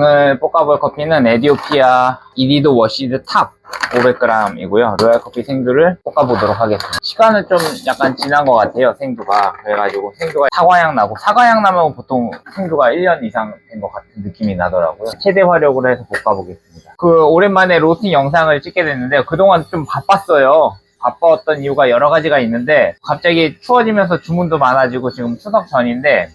오늘 볶아볼 커피는 에디오피아 이디도 워시드 탑 500g이고요. 로얄 커피 생두를 볶아보도록 하겠습니다. 시간은 좀 약간 지난 것 같아요, 생두가. 그래가지고 생두가 사과향 나고, 사과향 나면 보통 생두가 1년 이상 된 것 같은 느낌이 나더라고요. 최대 화력으로 해서 볶아보겠습니다. 오랜만에 로스팅 영상을 찍게 됐는데요. 그동안 좀 바빴어요. 바빴던 이유가 여러 가지가 있는데, 갑자기 추워지면서 주문도 많아지고, 지금 추석 전인데,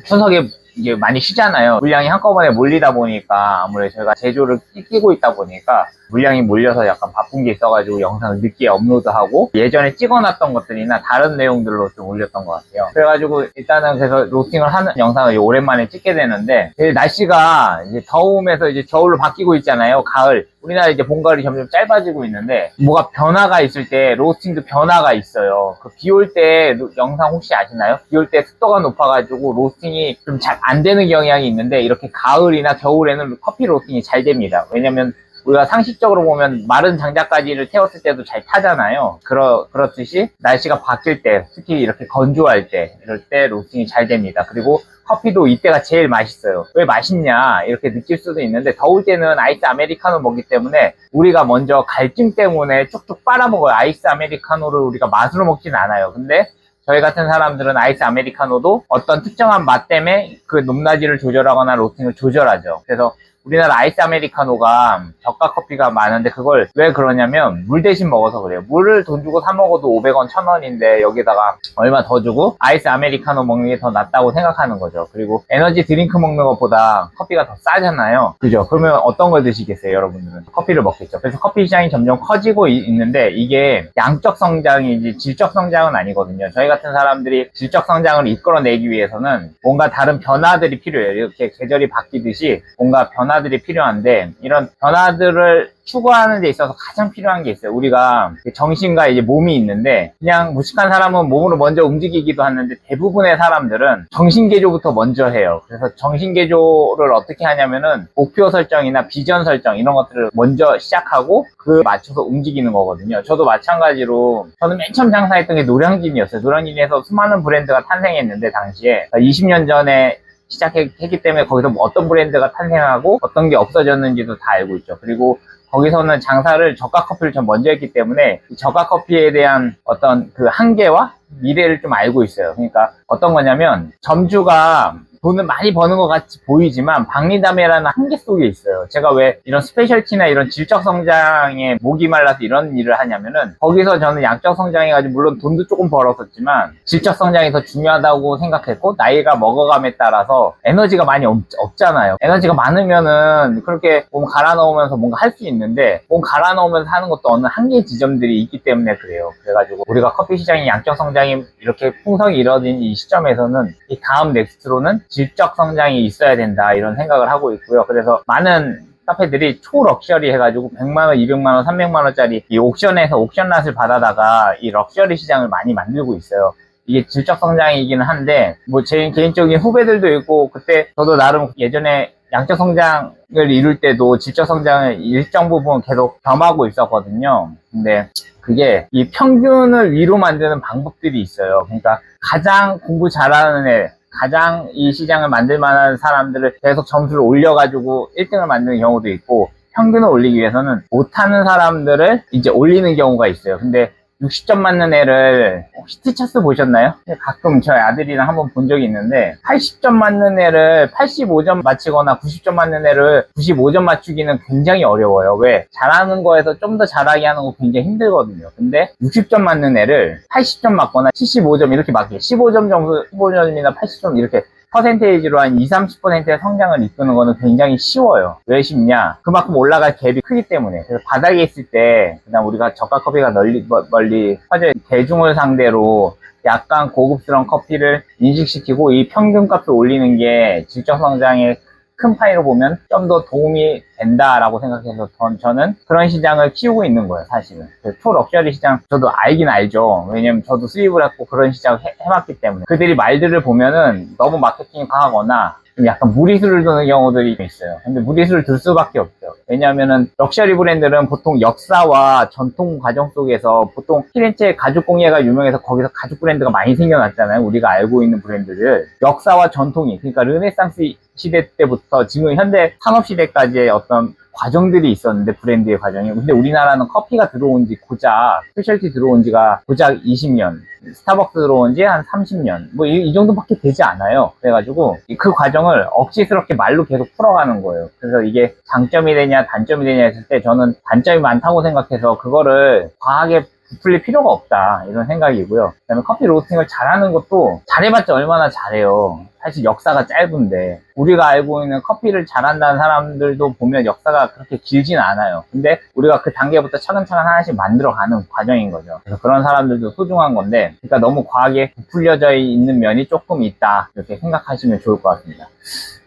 추석에 이게 많이 쉬잖아요. 물량이 한꺼번에 몰리다 보니까 아무래도 저희가 제조를 끼고 있다 보니까 물량이 몰려서 약간 바쁜 게 있어가지고 영상을 늦게 업로드하고 예전에 찍어놨던 것들이나 다른 내용들로 좀 올렸던 것 같아요. 그래가지고 일단은 그래서 로스팅을 하는 영상을 오랜만에 찍게 되는데 날씨가 이제 더우면서 이제 겨울로 바뀌고 있잖아요. 가을. 우리나라 이제 봄가을이 점점 짧아지고 있는데 뭐가 변화가 있을 때 로스팅도 변화가 있어요. 그 비 올 때 영상 혹시 아시나요? 비 올 때 습도가 높아가지고 로스팅이 좀 잘 안 되는 경향이 있는데 이렇게 가을이나 겨울에는 커피 로스팅이 잘 됩니다. 왜냐면 우리가 상식적으로 보면 마른 장작가지를 태웠을 때도 잘 타잖아요. 그렇듯이 날씨가 바뀔 때, 특히 이렇게 건조할 때, 이럴 때 로스팅이 잘 됩니다. 그리고 커피도 이때가 제일 맛있어요. 왜 맛있냐 이렇게 느낄 수도 있는데 더울 때는 아이스 아메리카노 먹기 때문에 우리가 먼저 갈증 때문에 쭉쭉 빨아먹어요. 아이스 아메리카노를 우리가 맛으로 먹진 않아요. 근데 저희 같은 사람들은 아이스 아메리카노도 어떤 특정한 맛 때문에 그 높낮이를 조절하거나 로스팅을 조절하죠. 그래서 우리나라 아이스 아메리카노가 저가 커피가 많은데 그걸 왜 그러냐면 물 대신 먹어서 그래요. 물을 돈 주고 사 먹어도 500원, 1000원인데 여기다가 얼마 더 주고 아이스 아메리카노 먹는 게 더 낫다고 생각하는 거죠. 그리고 에너지 드링크 먹는 것보다 커피가 더 싸잖아요. 그죠? 그러면 어떤 걸 드시겠어요, 여러분들은? 커피를 먹겠죠. 그래서 커피 시장이 점점 커지고 있는데 이게 양적 성장이지 질적 성장은 아니거든요. 저희 같은 사람들이 질적 성장을 이끌어내기 위해서는 뭔가 다른 변화들이 필요해요. 이렇게 계절이 바뀌듯이 뭔가 변화들이 필요한데 이런 변화들을 추구하는 데 있어서 가장 필요한 게 있어요. 우리가 정신과 이제 몸이 있는데 그냥 무식한 사람은 몸으로 먼저 움직이기도 하는데 대부분의 사람들은 정신개조부터 먼저 해요. 그래서 정신개조를 어떻게 하냐면은 목표 설정이나 비전 설정 이런 것들을 먼저 시작하고 그에 맞춰서 움직이는 거거든요. 저도 마찬가지로 저는 맨 처음 장사했던 게 노량진이었어요. 노량진에서 수많은 브랜드가 탄생했는데 당시에 20년 전에 시작했기 때문에 거기서 뭐 어떤 브랜드가 탄생하고 어떤 게 없어졌는지도 다 알고 있죠. 그리고 거기서는 장사를 저가 커피를 좀 먼저 했기 때문에 저가 커피에 대한 어떤 그 한계와 미래를 좀 알고 있어요. 그러니까 어떤 거냐면 점주가 돈을 많이 버는 것 같이 보이지만 박리담회라는 한계 속에 있어요. 제가 왜 이런 스페셜티나 이런 질적 성장에 목이 말라서 이런 일을 하냐면은 거기서 저는 양적 성장해가지고 물론 돈도 조금 벌었었지만 질적 성장이 더 중요하다고 생각했고 나이가 먹어감에 따라서 에너지가 많이 없잖아요. 에너지가 많으면은 그렇게 몸 갈아 넣으면서 뭔가 할 수 있는데 몸 갈아 넣으면서 하는 것도 어느 한계 지점들이 있기 때문에 그래요. 그래가지고 우리가 커피 시장이 양적 성장이 이렇게 풍성이 이뤄진 이 시점에서는 이 다음 넥스트로는 질적 성장이 있어야 된다 이런 생각을 하고 있고요. 그래서 많은 카페들이 초럭셔리 해가지고 100만원, 200만원, 300만원짜리 이 옥션에서 옥션랏을 받아다가 이 럭셔리 시장을 많이 만들고 있어요. 이게 질적 성장이기는 한데 뭐 제 개인적인 후배들도 있고 그때 저도 나름 예전에 양적 성장을 이룰 때도 질적 성장을 일정 부분 계속 겸하고 있었거든요. 근데 그게 이 평균을 위로 만드는 방법들이 있어요. 그러니까 가장 공부 잘하는 애 가장 이 시장을 만들 만한 사람들을 계속 점수를 올려가지고 1등을 만드는 경우도 있고 평균을 올리기 위해서는 못하는 사람들을 이제 올리는 경우가 있어요. 근데 60점 맞는 애를 혹시 티처스 보셨나요? 가끔 저희 아들이랑 한번 본 적이 있는데 80점 맞는 애를 85점 맞추거나 90점 맞는 애를 95점 맞추기는 굉장히 어려워요. 왜? 잘하는 거에서 좀 더 잘하게 하는 거 굉장히 힘들거든요. 근데 60점 맞는 애를 80점 맞거나 75점 이렇게 맞게 15점 정도 15점이나 80점 이렇게 퍼센테이지로 한 20-30%의 성장을 이끄는 거는 굉장히 쉬워요. 왜 쉽냐? 그만큼 올라갈 갭이 크기 때문에. 그래서 바닥에 있을 때, 그다음 우리가 저가 커피가 멀리 퍼져 대중을 상대로 약간 고급스러운 커피를 인식시키고 이 평균값을 올리는 게 질적 성장에 큰 파이로 보면 좀 더 도움이 된다라고 생각해서 저는 그런 시장을 키우고 있는 거예요, 사실은. 초럭셔리 시장 저도 알긴 알죠. 왜냐면 저도 수입을 했고 그런 시장을 해봤기 때문에. 그들이 말들을 보면은 너무 마케팅이 강하거나 좀 약간 무리수를 두는 경우들이 있어요. 근데 무리수를 둘 수밖에 없죠. 왜냐하면은 럭셔리 브랜드는 보통 역사와 전통 과정 속에서 보통 피렌체 가죽 공예가 유명해서 거기서 가죽 브랜드가 많이 생겨났잖아요. 우리가 알고 있는 브랜드들. 역사와 전통이, 그러니까 르네상스 시대 때부터 지금 현대 산업 시대까지의 어떤 과정들이 있었는데, 브랜드의 과정이. 근데 우리나라는 커피가 들어온 지 고작, 스페셜티 들어온 지가 고작 20년, 스타벅스 들어온 지 한 30년, 뭐 이 정도밖에 되지 않아요. 그래가지고 그 과정을 억지스럽게 말로 계속 풀어가는 거예요. 그래서 이게 장점이 되냐 단점이 되냐 했을 때 저는 단점이 많다고 생각해서 그거를 과하게 부풀릴 필요가 없다, 이런 생각이고요. 그다음에 커피 로스팅을 잘하는 것도 잘해봤자 얼마나 잘해요. 사실 역사가 짧은데, 우리가 알고 있는 커피를 잘한다는 사람들도 보면 역사가 그렇게 길진 않아요. 근데 우리가 그 단계부터 차근차근 하나씩 만들어가는 과정인 거죠. 그래서 그런 사람들도 소중한 건데, 그러니까 너무 과하게 부풀려져 있는 면이 조금 있다, 이렇게 생각하시면 좋을 것 같습니다.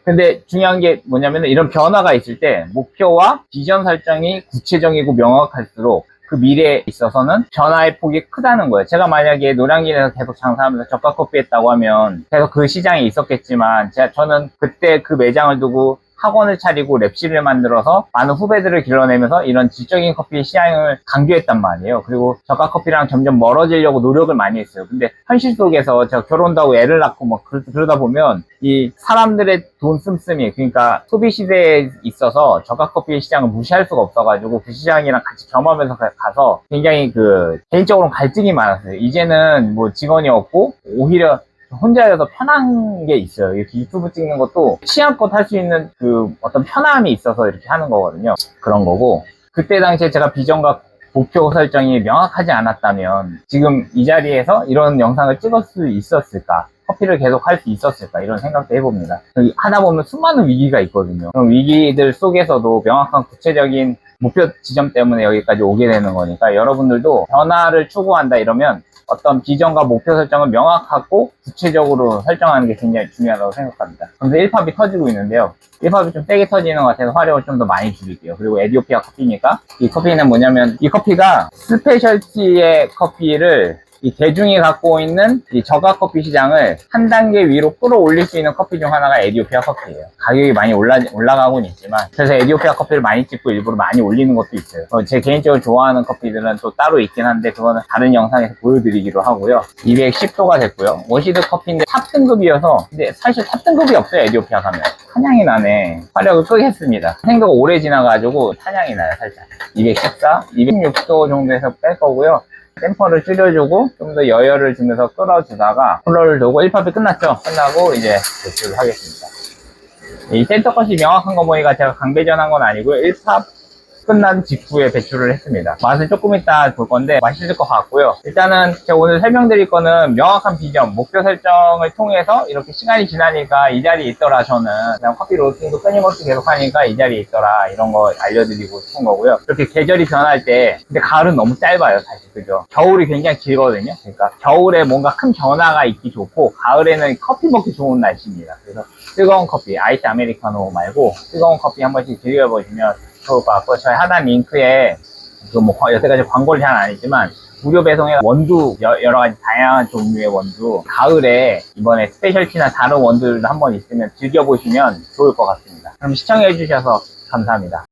근데 중요한 게 뭐냐면, 이런 변화가 있을 때 목표와 비전 설정이 구체적이고 명확할수록 그 미래에 있어서는 변화의 폭이 크다는 거예요. 제가 만약에 노량진에서 계속 장사하면서 저가 커피 했다고 하면 계속 그 시장이 있었겠지만, 저는 그때 그 매장을 두고 학원을 차리고 랩실을 만들어서 많은 후배들을 길러내면서 이런 질적인 커피 시장을 강조했단 말이에요. 그리고 저가 커피랑 점점 멀어지려고 노력을 많이 했어요. 근데 현실 속에서 제가 결혼도 하고 애를 낳고 막 그러다 보면 이 사람들의 돈 씀씀이, 그러니까 소비 시대에 있어서 저가 커피 시장을 무시할 수가 없어가지고 그 시장이랑 같이 겸하면서 가서 굉장히 개인적으로 갈등이 많았어요. 이제는 뭐 직원이 없고 오히려 혼자여서 편한 게 있어요. 이렇게 유튜브 찍는 것도 취향껏 할 수 있는 어떤 편함이 있어서 이렇게 하는 거거든요. 그런 거고, 그때 당시에 제가 비전과 목표 설정이 명확하지 않았다면 지금 이 자리에서 이런 영상을 찍을 수 있었을까? 커피를 계속 할 수 있었을까? 이런 생각도 해봅니다. 하다 보면 수많은 위기가 있거든요. 그런 위기들 속에서도 명확한 구체적인 목표 지점 때문에 여기까지 오게 되는 거니까, 여러분들도 변화를 추구한다 이러면 어떤 비전과 목표 설정을 명확하고 구체적으로 설정하는 게 굉장히 중요하다고 생각합니다. 그래서 1팝이 터지고 있는데요. 1팝이 좀 세게 터지는 것 같아서 활용을 좀 더 많이 줄일게요. 그리고 에디오피아 커피니까, 이 커피는 뭐냐면, 이 커피가 스페셜티의 커피를 이 대중이 갖고 있는 이 저가 커피 시장을 한 단계 위로 끌어올릴 수 있는 커피 중 하나가 에디오피아 커피예요. 가격이 많이 올라가고는 있지만, 그래서 에디오피아 커피를 많이 찍고 일부러 많이 올리는 것도 있어요. 제 개인적으로 좋아하는 커피들은 또 따로 있긴 한데, 그거는 다른 영상에서 보여드리기로 하고요. 210도가 됐고요. 워시드 커피인데 탑 등급이어서, 근데 사실 탑 등급이 없어요. 에디오피아 가면 탄향이 나네. 화력을 끄겠습니다. 생도가 오래 지나가지고 탄향이 나요, 살짝. 214, 206도 정도에서 뺄 거고요. 템퍼를 줄여주고 좀 더 여열을 주면서 끌어주다가 쿨러를 두고 1팝이 끝났죠. 끝나고 이제 배출을 하겠습니다. 이 센터 컷이 명확한 거 보니까 제가 강배전한 건 아니고요. 1팝 끝난 직후에 배출을 했습니다. 맛은 조금 이따 볼 건데 맛있을 것 같고요. 일단은 제가 오늘 설명드릴 거는 명확한 비전, 목표 설정을 통해서 이렇게 시간이 지나니까 이 자리에 있더라. 저는 그냥 커피 로스팅도 끊임없이 계속 하니까 이 자리에 있더라, 이런 거 알려드리고 싶은 거고요. 이렇게 계절이 변할 때, 근데 가을은 너무 짧아요, 사실. 그죠? 겨울이 굉장히 길거든요. 그러니까 겨울에 뭔가 큰 변화가 있기 좋고, 가을에는 커피 먹기 좋은 날씨입니다. 그래서 뜨거운 커피, 아이스 아메리카노 말고 뜨거운 커피 한 번씩 즐겨보시면 좋을 것 같고, 저희 하단 링크에 여태까지 광고를 잘 안 했지만 무료 배송에 원두, 여러 가지 다양한 종류의 원두, 가을에 이번에 스페셜티나 다른 원두들도 한번 있으면 즐겨보시면 좋을 것 같습니다. 그럼 시청해 주셔서 감사합니다.